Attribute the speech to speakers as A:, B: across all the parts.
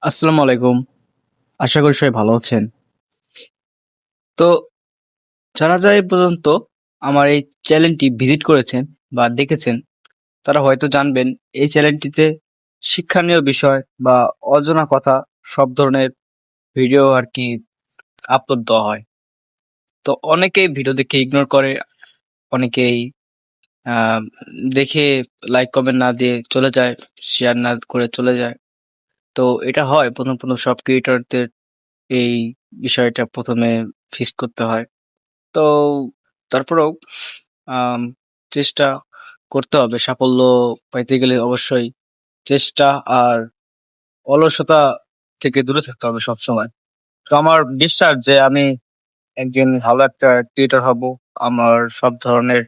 A: আসসালামু আলাইকুম। আশা করি সবাই ভালো আছেন। তো যারা এই পর্যন্ত আমার এই চ্যানেলটি ভিজিট করেছেন বা দেখেছেন, তারা হয়তো জানবেন এই চ্যানেলটিতে শিক্ষণীয় বিষয় বা অজানা কথা সব ধরনের ভিডিও আরকি আপলোড দেওয়া হয়। তো অনেকেই ভিডিও দেখে ইগনোর করে, অনেকেই আ দেখে লাইক কমেন্ট না দিয়ে চলে যায়, শেয়ার না করে চলে যায়। তো এটা হয় ১ম সব ক্রিয়েটরদের এই বিষয়টা ১ম এ ফেস করতে হয়। তো তারপরেও আম চেষ্টা করতে হবে। সাফল্য পাইতে গেলে অবশ্যই চেষ্টা আর অলসতা থেকে দূরে থাকতে হবে সবসময়। তো আমার বিশ্বাস যে আমি একদিন ভালো একটা ক্রিয়েটর হব। আমার সব ধরনের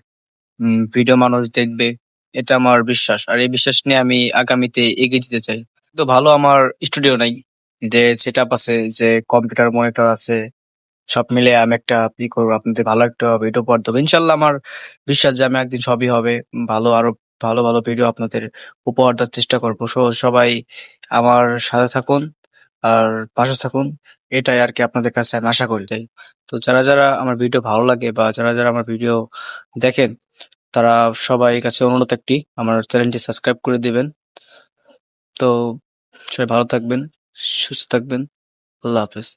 A: ভিডিও মানুষ দেখবে। এটা আমার বিশ্বাস। আর এই বিশ্বাস নিয়ে আমি আগামীতে এগিয়ে যেতে চাই। তো ভালো আমার স্টুডিও নাই। যে সেটআপ আছে, যে কম্পিউটার মনিটর আছে। সব মিলিয়ে আমি একটা করবো, আপনাদের ভালো একটা ভিডিও উপহার দেবো। ইনশাল্লাহ আমার বিশ্বাস যে আমি একদিন সবই হবে। আরো ভালো ভিডিও আপনাদের উপহার দেওয়ার চেষ্টা করবো। সবাই আমার সাথে থাকুন আর পাশে থাকুন। এটাই আরকি আপনাদের কাছে আমি আশা করি যাই। তো যারা আমার ভিডিও ভালো লাগে বা যারা আমার ভিডিও দেখেন, তারা সবাই কাছে অনুরোধ একটি, আমার চ্যানেলটি সাবস্ক্রাইব করে দিবেন। তো সবাই ভালো থাকবেন, সুস্থ থাকবেন। আল্লাহ হাফেজ।